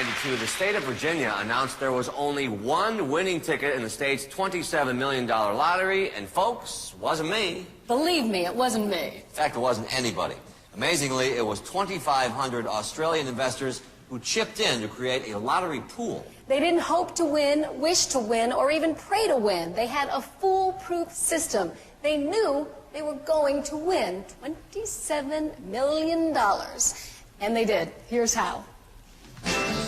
1992, the state of Virginia announced there was only one winning ticket in the state's $27 million lottery, and folks, wasn't me. Believe me, it wasn't me. In fact, it wasn't anybody. Amazingly, it was 2,500 Australian investors who chipped in to create a lottery pool. They didn't hope to win, wish to win, or even pray to win. They had a foolproof system. They knew they were going to win $27 million. And they did. Here's how.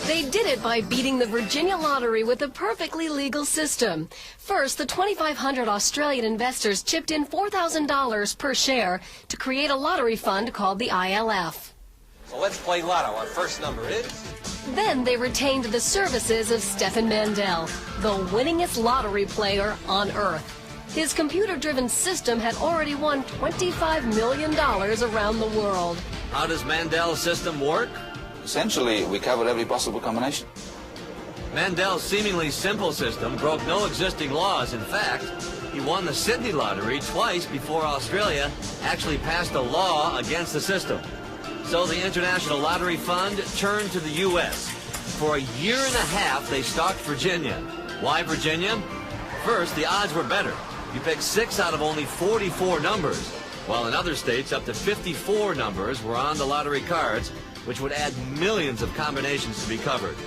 They did it by beating the Virginia lottery with a perfectly legal system. First, the 2,500 Australian investors chipped in $4,000 per share to create a lottery fund called the ILF. So let's play lotto. Our first number is... Then they retained the services of Stefana Mendelia, the winningest lottery player on Earth. His computer-driven system had already won $25 million around the world. How does Mendel's system work? Essentially, we cover every possible combination. Mendel's seemingly simple system broke no existing laws. In fact, he won the Sydney lottery twice before Australia actually passed a law against the system. So the International Lottery Fund turned to the U.S. For a year and a half, they stalked Virginia. Why Virginia? First, the odds were better. You picked 6 out of only 44 numbers, while in other states, up to 54 numbers were on the lottery cards, which would add millions of combinations to be covered.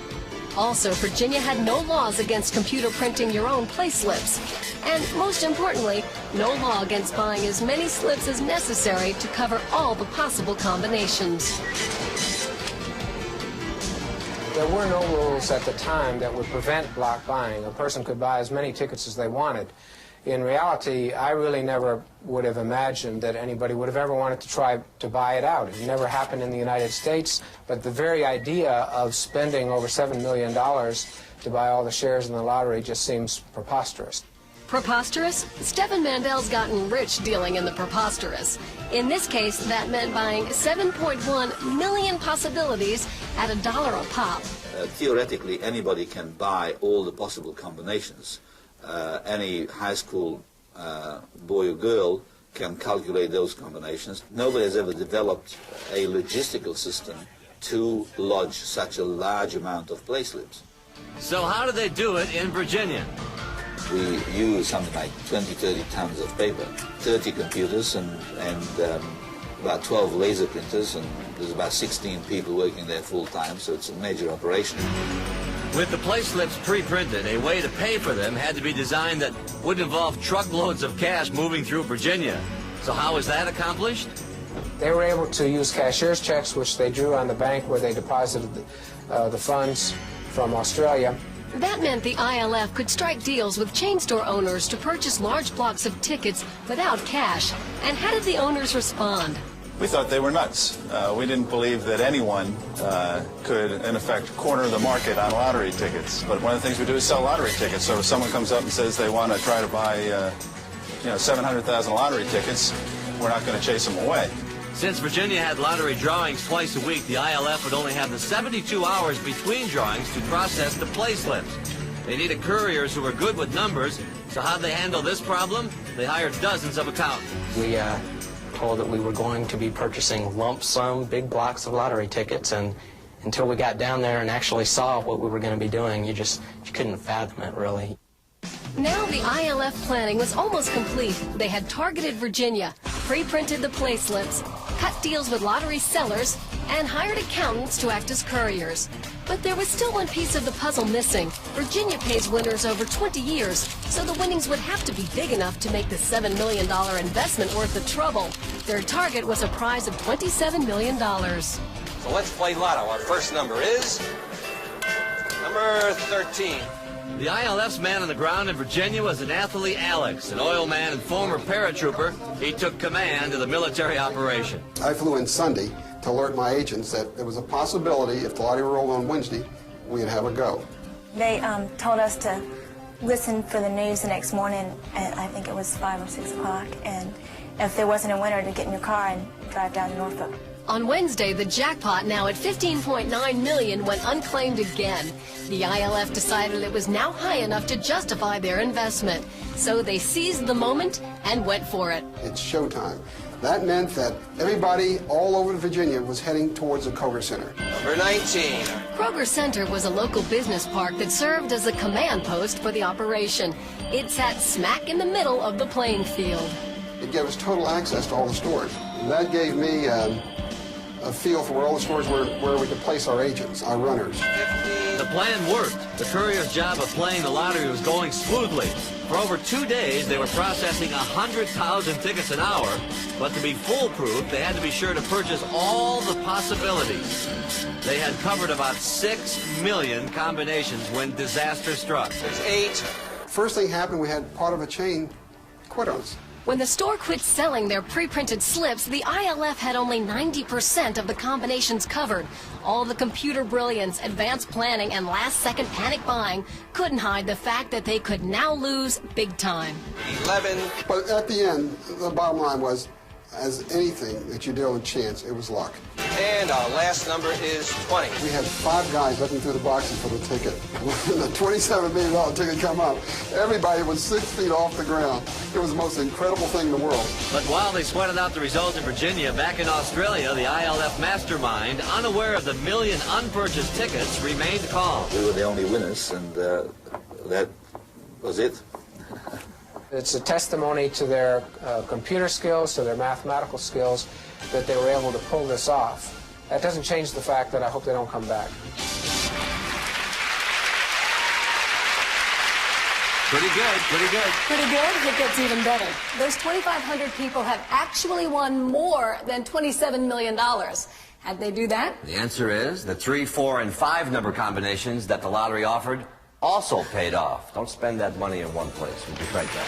Also, Virginia had no laws against computer printing your own play slips. And most importantly, no law against buying as many slips as necessary to cover all the possible combinations. There were no rules at the time that would prevent block buying. A person could buy as many tickets as they wanted. In reality, I really never would have imagined that anybody would have ever wanted to try to buy it out. It never happened in the United States, but the very idea of spending over $7 million to buy all the shares in the lottery just seems preposterous. Preposterous? Stefan Mendel's gotten rich dealing in the preposterous. In this case, that meant buying 7.1 million possibilities at $1 a pop. Theoretically, anybody can buy all the possible combinations. Any high school boy or girl can calculate those combinations. Nobody has ever developed a logistical system to lodge such a large amount of play slips. So how do they do it in Virginia? We use something like 20, 30 tons of paper, 30 computers and about 12 laser printers, and there's about 16 people working there full time, so it's a major operation. With the play slips pre-printed, a way to pay for them had to be designed that wouldn't involve truckloads of cash moving through Virginia. So how is that accomplished? They were able to use cashier's checks, which they drew on the bank where they deposited the funds from Australia. That meant the ILF could strike deals with chain store owners to purchase large blocks of tickets without cash. And how did the owners respond? We thought they were nuts. We didn't believe that anyone could, in effect, corner the market on lottery tickets. But one of the things we do is sell lottery tickets. So if someone comes up and says they want to try to buy 700,000 lottery tickets, we're not going to chase them away. Since Virginia had lottery drawings twice a week, the ILF would only have the 72 hours between drawings to process the play slips. They needed couriers who were good with numbers, so how'd they handle this problem? They hired dozens of accountants. We told that we were going to be purchasing lump sum big blocks of lottery tickets, and until we got down there and actually saw what we were going to be doing, you couldn't fathom it, really. Now the ILF planning was almost complete. They had targeted Virginia, pre-printed the play slips, cut deals with lottery sellers, and hired accountants to act as couriers. But there was still one piece of the puzzle missing. Virginia pays winners over 20 years, so the winnings would have to be big enough to make the $7 million investment worth the trouble. Their target was a prize of $27 million. So let's play lotto. Our first number is number 13. The ILF's man on the ground in Virginia was an athlete Alex, an oil man and former paratrooper. He took command of the military operation. I flew in Sunday to alert my agents that there was a possibility if the lottery rolled on Wednesday, we'd have a go. They told us to listen for the news the next morning, and I think it was 5 or 6 o'clock, and if there wasn't a winner, to get in your car and drive down to Norfolk. On Wednesday, the jackpot, now at $15.9 million, went unclaimed again. The ILF decided it was now high enough to justify their investment. So they seized the moment and went for it. It's showtime. That meant that everybody all over Virginia was heading towards the Kroger Center. Number 19. Kroger Center was a local business park that served as a command post for the operation. It sat smack in the middle of the playing field. It gave us total access to all the stores. And that gave me a feel for where all the stores were, where we could place our agents, our runners. 50. The plan worked. The courier's job of playing the lottery was going smoothly. For over 2 days, they were processing 100,000 tickets an hour, but to be foolproof, they had to be sure to purchase all the possibilities. They had covered about 6 million combinations when disaster struck. There's 8. First thing happened, we had part of a chain quit on us. When the store quit selling their pre-printed slips, the ILF had only 90% of the combinations covered. All the computer brilliance, advanced planning, and last-second panic buying couldn't hide the fact that they could now lose big time. 11. But at the end, the bottom line was, as anything that you deal with chance, it was luck. And our last number is 20. We had 5 guys looking through the boxes for the ticket. When the $27 million ticket come up, everybody was 6 feet off the ground. It was the most incredible thing in the world. But while they sweated out the result in Virginia, back in Australia, the ILF mastermind, unaware of the million unpurchased tickets, remained calm. We were the only winners, and that was it. It's a testimony to their computer skills, to their mathematical skills, that they were able to pull this off. That doesn't change the fact that I hope they don't come back. Pretty good, pretty good. Pretty good? It gets even better. Those 2,500 people have actually won more than $27 million. How'd they do that? The answer is the 3, 4, and 5 number combinations that the lottery offered also paid off. Don't spend that money in one place. We'll be right back.